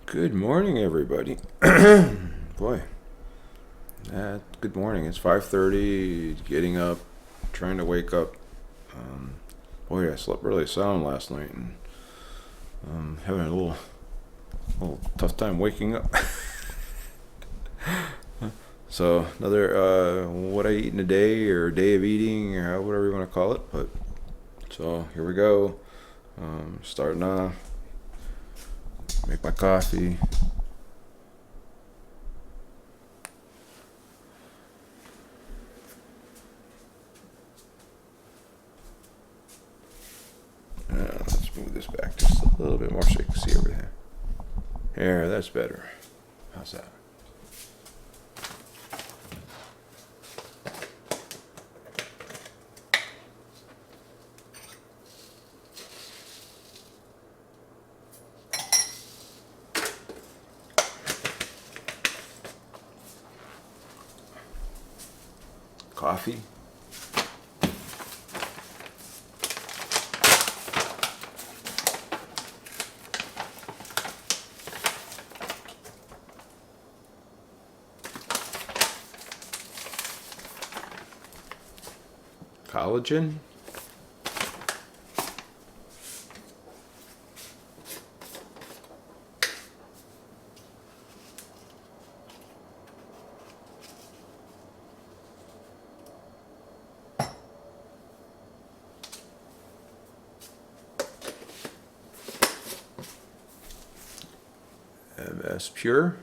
Good morning, everybody. Boy, good morning. It's 5:30. Getting up, trying to wake up. Boy, I slept really sound last night, and having a little tough time waking up. So another what I eat in a day, or day of eating, or whatever you want to call it. But so here we go. Starting off. Make my coffee. Let's move this back just a little bit more so you can see everything. Here, that's better. How's that? Coffee. Collagen. MS Pure.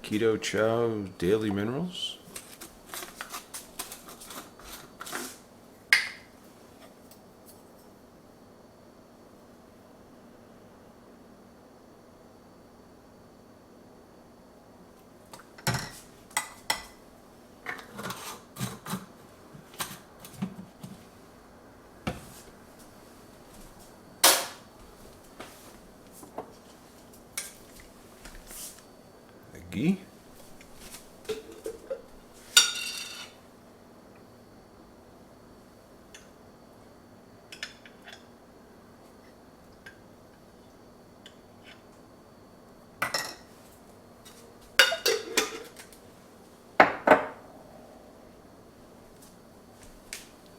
Keto Chow Daily Minerals. Ghee.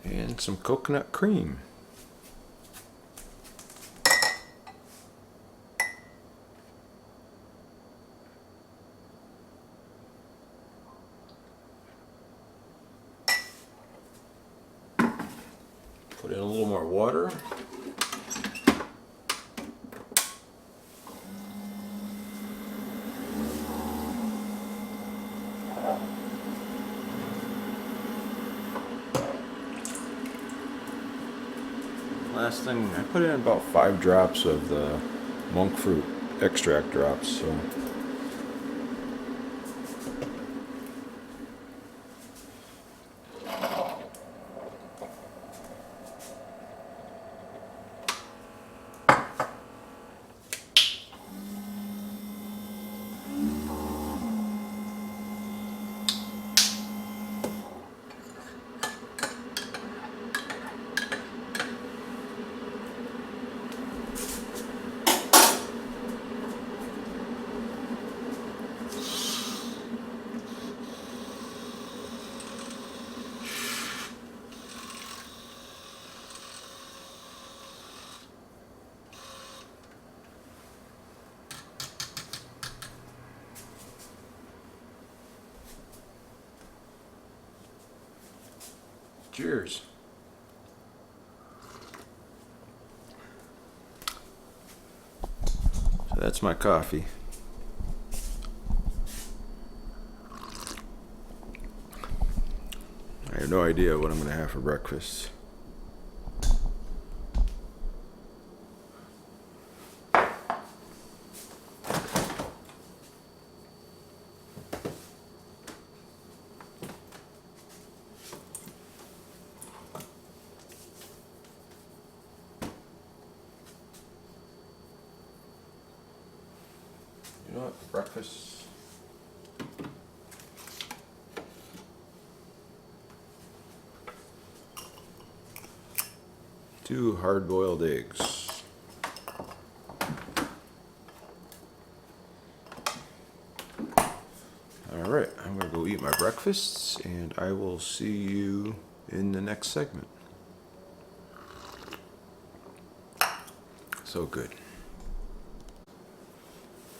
And some coconut cream. Put in a little more water. Last thing, I put in about 5 drops of the monk fruit extract drops. So Cheers. So that's my coffee. I have no idea what I'm going to have for breakfast. You know what? Breakfast. Two hard-boiled eggs. All right, I'm gonna go eat my breakfast, and I will see you in the next segment. So good.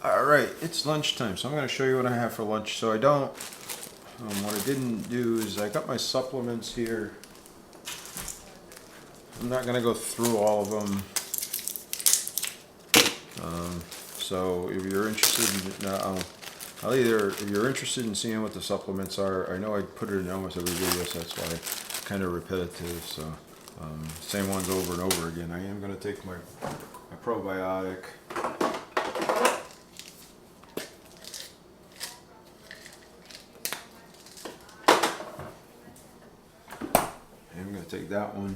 All right, it's lunchtime, so I'm gonna show you what I have for lunch. So what I didn't do is I got my supplements here. I'm not going to go through all of them. So if you're interested in, if you're interested in seeing what the supplements are, I know I put it in almost every video, so that's why it's kind of repetitive. So same ones over and over again. I am going to take my probiotic. I'm going to take that one.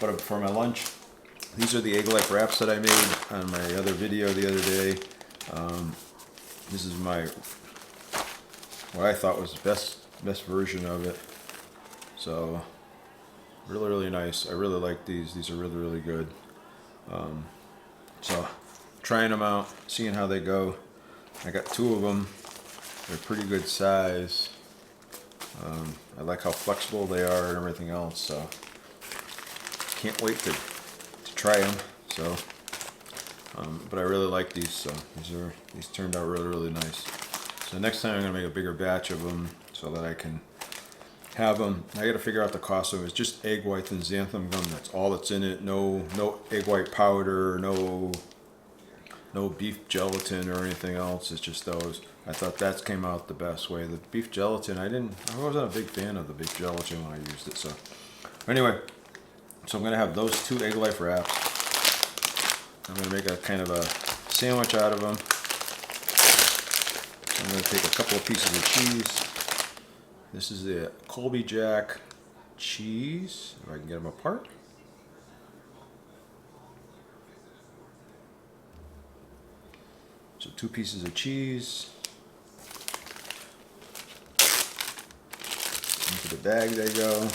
But for my lunch, these are the Egg Life wraps that I made on my other video the other day. This is what I thought was the best version of it. So really nice. I really like these. These are really good. So trying them out, seeing how they go. I got two of them. They're pretty good size. I like how flexible they are and everything else. So can't wait to try them. So, but I really like these. So these turned out really nice. So next time I'm gonna make a bigger batch of them so that I can have them. I got to figure out the cost of it. It's just egg whites and xanthan gum. That's all that's in it. No egg white powder. No beef gelatin or anything else. It's just those. I thought that came out the best way. The beef gelatin, I wasn't a big fan of the beef gelatin when I used it. So anyway. So I'm going to have those two Egg Life wraps. I'm going to make a kind of a sandwich out of them. I'm going to take a couple of pieces of cheese. This is the Colby Jack cheese, if I can get them apart. So 2 pieces of cheese. Into the bag they go.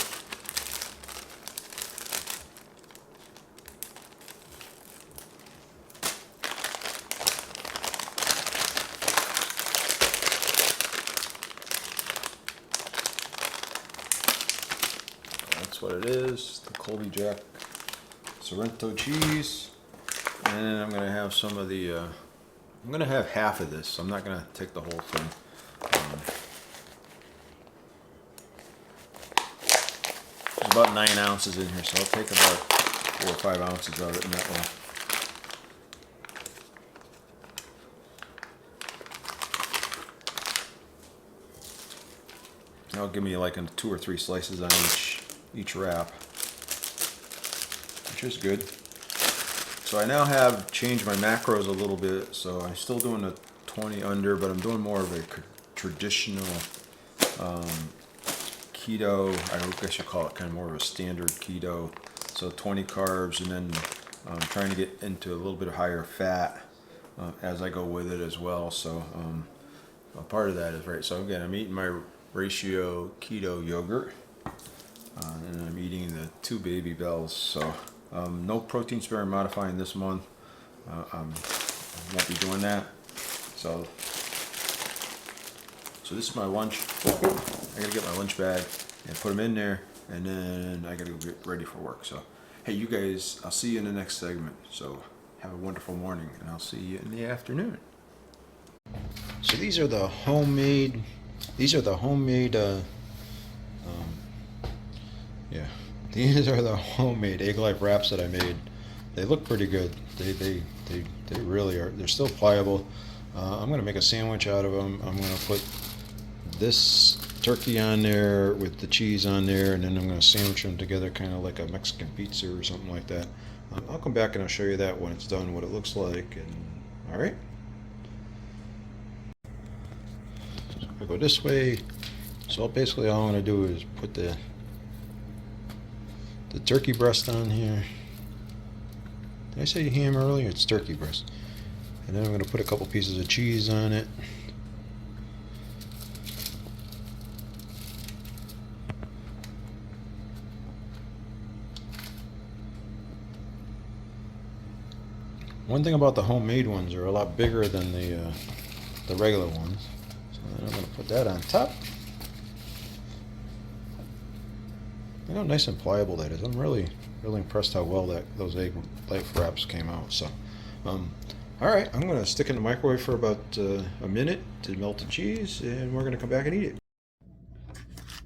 What it is, the Colby Jack Sorrento cheese, and then I'm going to have some of the I'm going to have half of this. I'm not going to take the whole thing. There's about 9 ounces in here, so I'll take about 4 or 5 ounces of it, and that will that'll give me like 2 or 3 slices on each wrap, which is good. So I now have changed my macros a little bit, so I'm still doing a 20 under, but I'm doing more of a traditional keto. I guess you call it kind of more of a standard keto. So 20 carbs, and then trying to get into a little bit of higher fat as I go with it as well. So a part of that is right. So again, I'm eating my ratio keto yogurt. And I'm eating the 2 Baby Bells, so no protein sparing modifying this month. I won't be doing that. So this is my lunch. I gotta get my lunch bag and put them in there, and then I gotta go get ready for work. So hey, you guys, I'll see you in the next segment. So have a wonderful morning, and I'll see you in the afternoon. So these are the homemade. These are the homemade Egg Life wraps that I made. They look pretty good. They really are. They're still pliable. I'm gonna make a sandwich out of them. I'm gonna put this turkey on there with the cheese on there, and then I'm gonna sandwich them together, kind of like a Mexican pizza or something like that. I'll come back and I'll show you that when it's done, what it looks like. And all right. So I go this way. So basically all I'm going to do is put the turkey breast on here. Did I say ham earlier? It's turkey breast. And then I'm going to put a couple pieces of cheese on it. One thing about the homemade ones, they're a lot bigger than the regular ones. So then I'm going to put that on top. Look how nice and pliable that is. I'm really impressed how well those Egg Life wraps came out. So, all right, I'm going to stick it in the microwave for about a minute to melt the cheese, and we're going to come back and eat it.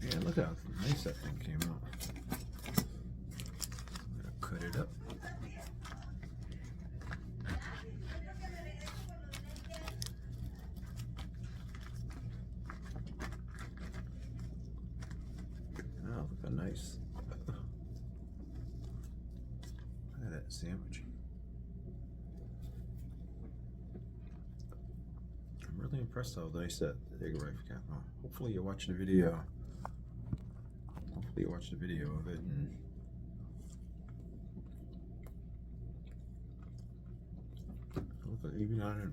Yeah, look how nice that thing came out. I'm going to cut it up. Oh, look how nice. Look at that sandwich. I'm really impressed how nice that Egg Life got. Oh, hopefully you watch the video. Hopefully you watch the video of it. And look at even on it.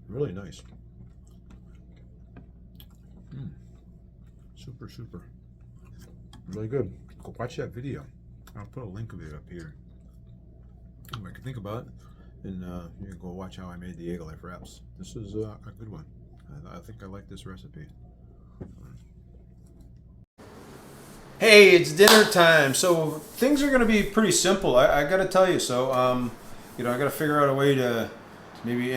Really nice. Super. Really good. Go watch that video. I'll put a link of it up here. If I can think about it, and you can go watch how I made the Egg Life wraps. This is a good one. I think I like this recipe. Hey, it's dinner time. So things are going to be pretty simple. I got to tell you. So, I got to figure out a way to maybe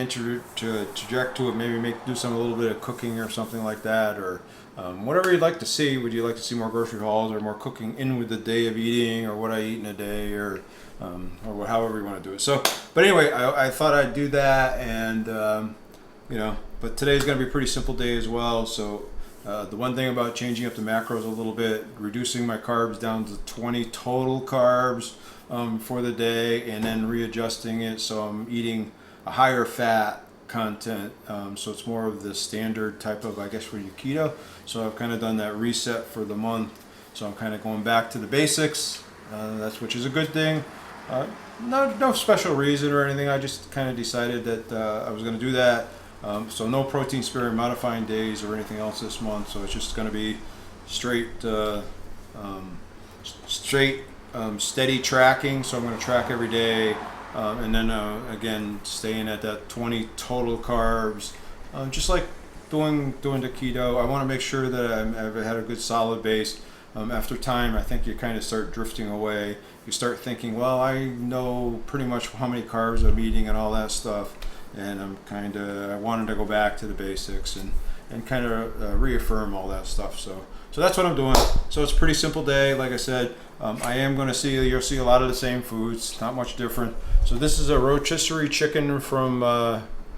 traject to it. Maybe do a little bit of cooking or something like that, or whatever you'd like to see. Would you like to see more grocery hauls or more cooking in with the day of eating, or what I eat in a day, or however you want to do it. So, but anyway, I thought I'd do that, and but today's going to be a pretty simple day as well. So. The one thing about changing up the macros a little bit, reducing my carbs down to 20 total carbs for the day, and then readjusting it so I'm eating a higher fat content, so it's more of the standard type of, I guess, for you keto. So I've kind of done that reset for the month, so I'm kind of going back to the basics, which is a good thing. No special reason or anything, I just kind of decided that I was going to do that. So no protein sparing modifying days or anything else this month. So it's just going to be straight steady tracking. So I'm going to track every day, and then again staying at that 20 total carbs, just like doing the keto. I want to make sure that I've had a good solid base. After time, I think you kind of start drifting away. You start thinking, well, I know pretty much how many carbs I'm eating and all that stuff. And I wanted to go back to the basics and kind of reaffirm all that stuff. So that's what I'm doing. So it's a pretty simple day. Like I said, I am going to you'll see a lot of the same foods, not much different. So this is a rotisserie chicken from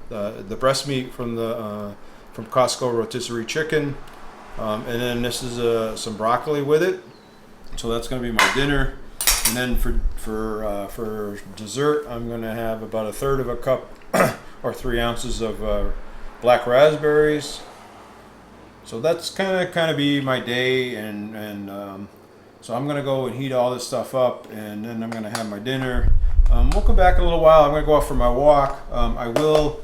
the breast meat from Costco rotisserie chicken. And then this is some broccoli with it. So that's going to be my dinner. And then for dessert, I'm going to have about a third of a cup or 3 ounces of black raspberries. So that's kind of be my day, and so I'm gonna go and heat all this stuff up, and then I'm gonna have my dinner. We'll come back in a little while. I'm gonna go out for my walk. I will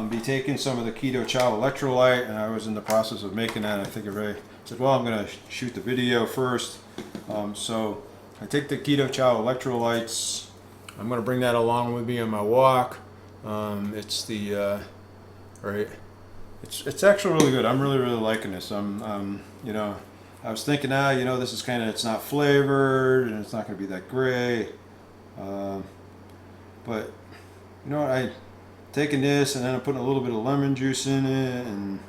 be taking some of the Keto Chow electrolyte, and I was in the process of making that. I think I said, well, I'm gonna shoot the video first. So I take the Keto Chow electrolytes. I'm gonna bring that along with me on my walk. It's actually really good. I'm really liking this. I was thinking, this is it's not flavored and it's not going to be that great. But you know what, I taking this and then I'm putting a little bit of lemon juice in it, and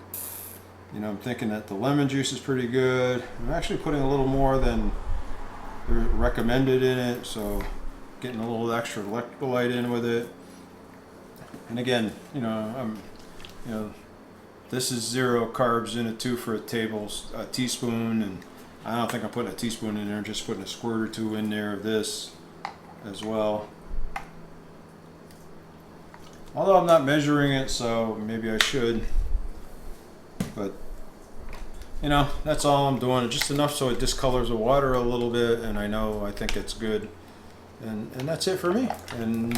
you know, I'm thinking that the lemon juice is pretty good. I'm actually putting a little more than recommended in it, so getting a little extra electrolyte in with it. And again, you know, this is 0 carbs in it too for a teaspoon, and I don't think I'm putting a teaspoon in there. I'm just putting a squirt or 2 in there of this as well. Although I'm not measuring it, so maybe I should. But you know, that's all I'm doing. Just enough so it discolors the water a little bit, and I think it's good. And that's it for me. And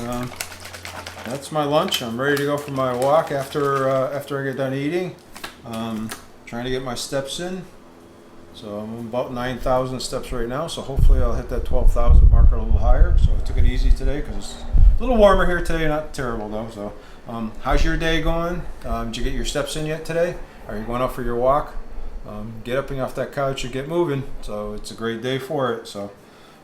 that's my lunch. I'm ready to go for my walk after I get done eating. Trying to get my steps in. So I'm about 9,000 steps right now. So hopefully I'll hit that 12,000 marker a little higher. So I took it easy today because it's a little warmer here today. Not terrible though. So how's your day going? Did you get your steps in yet today? Are you going out for your walk? Get up and off that couch and get moving. So it's a great day for it. So,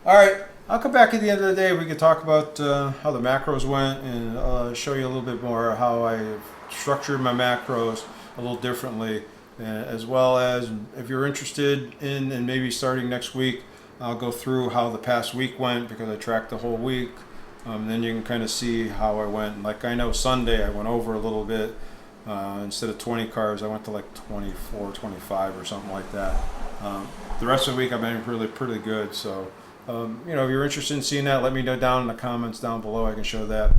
all right, I'll come back at the end of the day. We can talk about how the macros went and show you a little bit more how I structured my macros a little differently, as well as if you're interested in and maybe starting next week, I'll go through how the past week went because I tracked the whole week. Then you can kind of see how I went. Like I know Sunday I went over a little bit. Instead of 20 carbs, I went to like 24, 25 or something like that. The rest of the week I've been really pretty good. So, you know, if you're interested in seeing that, let me know down in the comments down below. I can show that.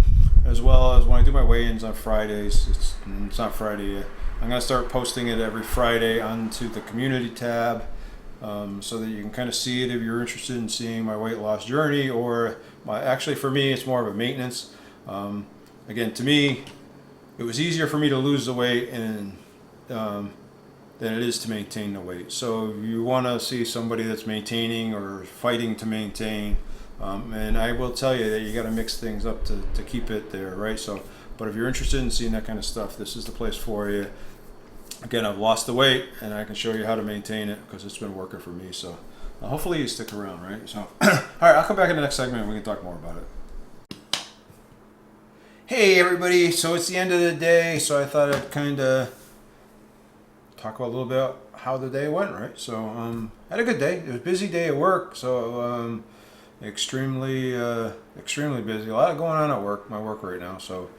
As well as when I do my weigh-ins on Fridays, it's not Friday yet. I'm going to start posting it every Friday onto the community tab so that you can kind of see it if you're interested in seeing my weight loss journey, or actually for me, it's more of a maintenance. Again, to me, it was easier for me to lose the weight and than it is to maintain the weight. So if you want to see somebody that's maintaining or fighting to maintain, and I will tell you that you got to mix things up to keep it there, right? So, but if you're interested in seeing that kind of stuff, this is the place for you. Again, I've lost the weight and I can show you how to maintain it because it's been working for me. So hopefully you stick around, right? So, all right, I'll come back in the next segment and we can talk more about it. Hey everybody, so it's the end of the day, so I thought I'd kind of talk about a little bit about how the day went, right? So had a good day. It was a busy day at work, so extremely busy. A lot going on at work, my work right now, so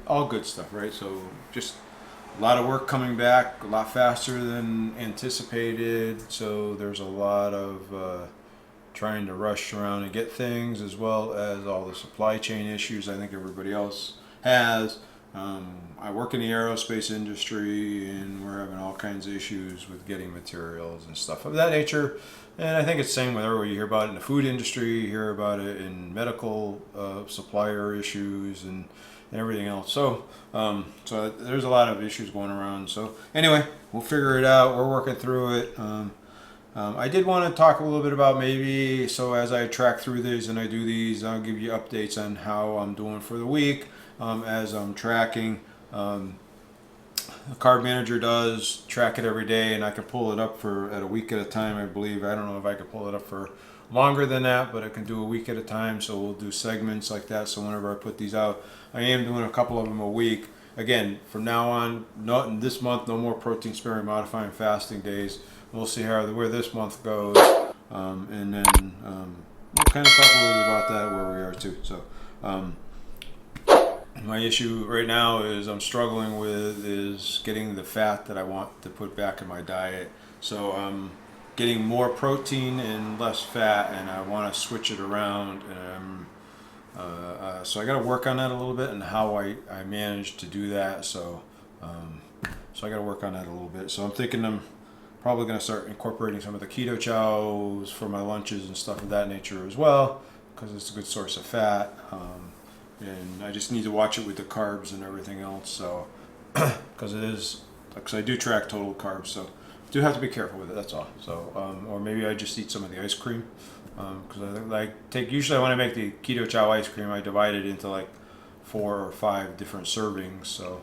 all good stuff, right? So just a lot of work coming back a lot faster than anticipated, so there's a lot of trying to rush around and get things, as well as all the supply chain issues I think everybody else has. I work in the aerospace industry and we're having all kinds of issues with getting materials and stuff of that nature. And I think it's the same with everywhere. You hear about it in the food industry, you hear about it in medical supplier issues and everything else. So there's a lot of issues going around. So anyway, we'll figure it out. We're working through it. I did want to talk a little bit about maybe, so as I track through these and I do these, I'll give you updates on how I'm doing for the week as I'm tracking. The Carb Manager does track it every day, and I can pull it up at a week at a time, I believe. I don't know if I could pull it up for longer than that, but I can do a week at a time, so we'll do segments like that. So whenever I put these out, I am doing a couple of them a week. Again, from now on, not this month, no more protein sparing modifying fasting days. We'll see where this month goes, and then we'll kind of talk a little bit about that where we are too. So my issue right now is I'm struggling with getting the fat that I want to put back in my diet. So I'm getting more protein and less fat, and I want to switch it around. And so I got to work on that a little bit and how I manage to do that. So I got to work on that a little bit. So I'm thinking I'm probably going to start incorporating some of the keto chows for my lunches and stuff of that nature as well, because it's a good source of fat. And I just need to watch it with the carbs and everything else. So, because I do track total carbs, so I do have to be careful with it. That's all. So, or maybe I just eat some of the ice cream, because usually when I make the keto chow ice cream, I divide it into like 4 or 5 different servings. So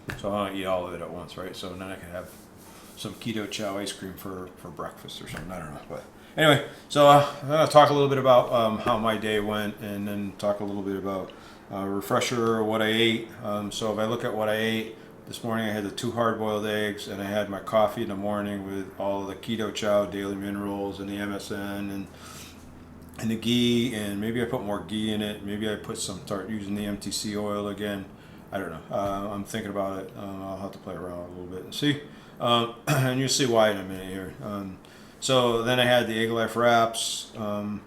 I don't eat all of it at once, right? So then I can have some keto chow ice cream for breakfast or something. I don't know, but Anyway, so I'm going to talk a little bit about how my day went, and then talk a little bit about refresher what I ate. So if I look at what I ate this morning, I had the 2 hard-boiled eggs, and I had my coffee in the morning with all the Keto Chow daily minerals and the MSN and the ghee, and maybe I put more ghee in it. Maybe I put start using the MTC oil again. I don't know. I'm thinking about it. I'll have to play around a little bit and see. And you'll see why in a minute here. So then I had the Egg Life wraps, and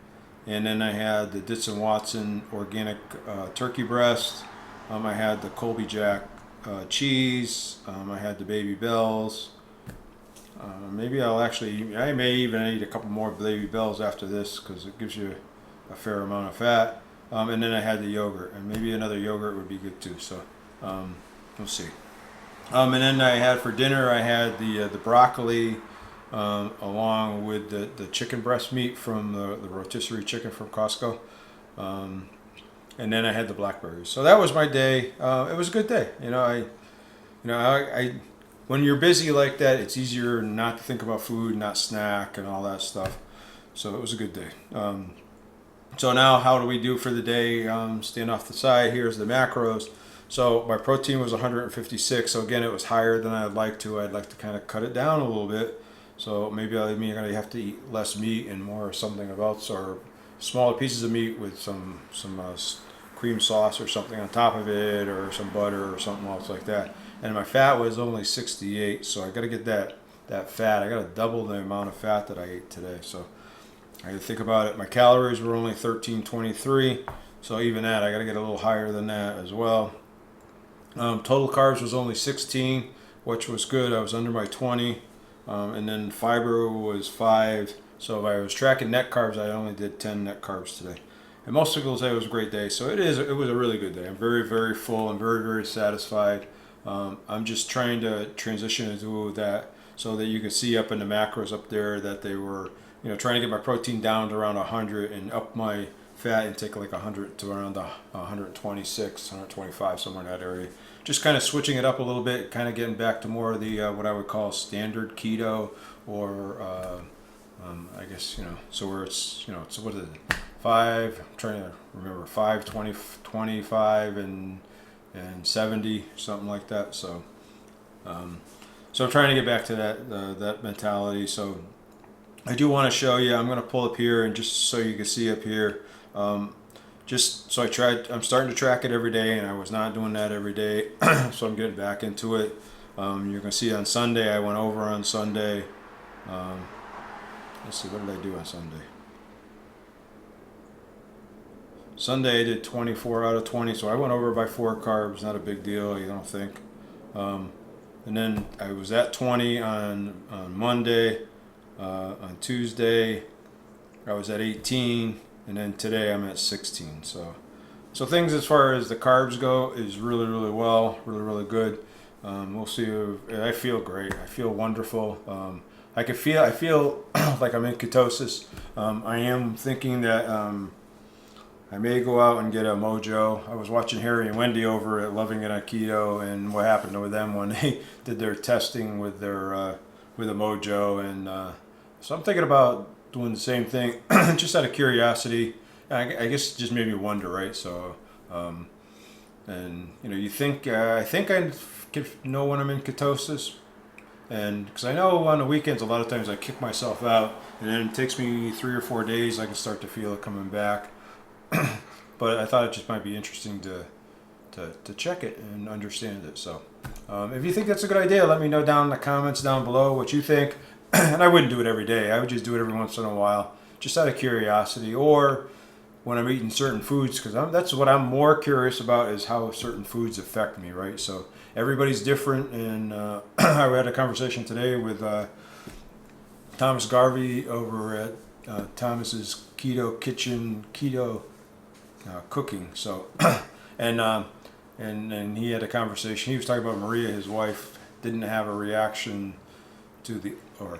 then I had the Ditz and Watson organic turkey breast. I had the Colby Jack cheese. I had the Baby Bells. Maybe I may even eat a couple more Baby Bells after this because it gives you a fair amount of fat. And then I had the yogurt, and maybe another yogurt would be good too. So we'll see. And then I had for dinner, I had the broccoli along with the chicken breast meat from the rotisserie chicken from Costco. And then I had the blackberries. So that was my day. It was a good day. I when you're busy like that, it's easier not to think about food, not snack, and all that stuff. So it was a good day. So now, how do we do for the day? Stand off the side. Here's the macros. So my protein was 156. So again, it was higher than I'd like to. I'd like to kind of cut it down a little bit. So maybe I'm going to have to eat less meat and more something else, or smaller pieces of meat with some cream sauce or something on top of it, or some butter or something else like that. And my fat was only 68, so I got to get that fat. I got to double the amount of fat that I ate today. So I had to think about it. My calories were only 1323, so even that I got to get a little higher than that as well. Total carbs was only 16, which was good. I was under my 20, and then fiber was 5. So if I was tracking net carbs, I only did 10 net carbs today. And most people say it was a great day, so it was a really good day. I'm very, very full. I'm very, very satisfied. I'm just trying to transition into that so that you can see up in the macros up there that they were, trying to get my protein down to around 100 and up my fat intake like 100 to around 126, 125, somewhere in that area. Just kind of switching it up a little bit, kind of getting back to more of the what I would call standard keto, or I guess, so where it's, it's what is it? 5, I'm trying to remember, 5, 20, 25, and 70, something like that. So so I'm trying to get back to that mentality. So I do want to show you, I'm going to pull up here, and just so you can see up here, just so I'm starting to track it every day, and I was not doing that every day. So I'm getting back into it. You're going to see on Sunday, I went over on Sunday. Let's see, what did I do on Sunday? Sunday I did 24 out of 20, so I went over by 4 carbs, not a big deal, you don't think. And then I was at 20 on Monday. On Tuesday I was at 18, and then today I'm at 16. So things as far as the carbs go is really, really well, really, really good. We'll see. I feel great. I feel wonderful. I feel like I'm in ketosis. I am thinking that I may go out and get a Mojo. I was watching Harry and Wendy over at Loving It on Keto, and what happened with them when they did their testing with their with a Mojo, and so I'm thinking about doing the same thing, just out of curiosity. I guess it just made me wonder, right? So, and you think I think I know when I'm in ketosis, and because I know on the weekends a lot of times I kick myself out, and then it takes me 3 or 4 days I can start to feel it coming back. But I thought it just might be interesting to check it and understand it. So if you think that's a good idea, let me know down in the comments down below what you think. And I wouldn't do it every day. I would just do it every once in a while, just out of curiosity, or when I'm eating certain foods, because that's what I'm more curious about, is how certain foods affect me, right? So everybody's different, and I had a conversation today with Thomas Garvey over at Thomas's Keto Kitchen, Keto Cooking. So and he had a conversation. He was talking about Maria, his wife, didn't have a reaction to the or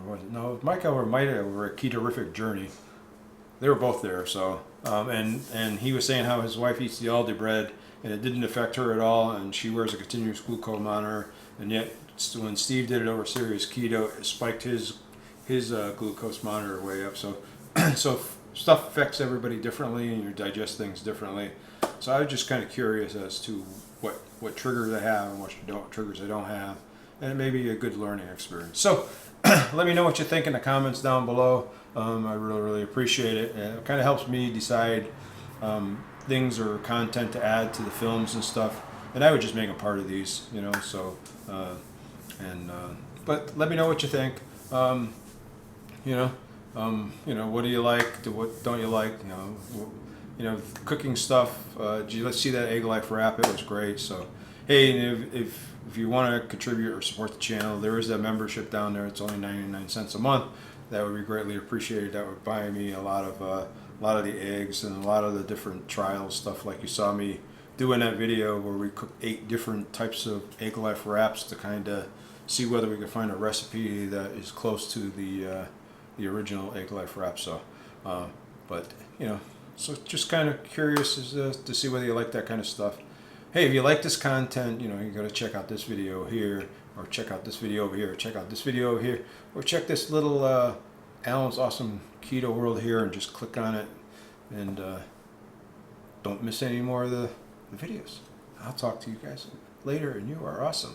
was it, no, Michael or Maida were a ketorific journey. They were both there. So and he was saying how his wife eats the Aldi bread and it didn't affect her at all, and she wears a continuous glucose monitor, and yet when Steve did it over serious keto, it spiked his his glucose monitor way up. So so stuff affects everybody differently, and you digest things differently. So I was just kind of curious as to what triggers I have and what triggers I don't have, and it may be a good learning experience. So let me know what you think in the comments down below. I really appreciate it. It kind of helps me decide things or content to add to the films and stuff, and I would just make a part of these, you know. So but let me know what you think. What do you like? What don't you like? Cooking stuff. Let's see that egg life wrap. It was great. So, hey, if you want to contribute or support the channel, there is that membership down there. It's only 99 cents a month. That would be greatly appreciated. That would buy me a lot of the eggs and a lot of the different trials stuff, like you saw me do in that video where we cooked 8 different types of egg life wraps to kind of see whether we could find a recipe that is close to the original egg life wrap. So, so just kind of curious to see whether you like that kind of stuff. Hey, if you like this content, you got to check out this video here, or check out this video over here, or check out this video over here, or check this little Alan's Awesome Keto World here, and just click on it, and don't miss any more of the videos. I'll talk to you guys later, and you are awesome.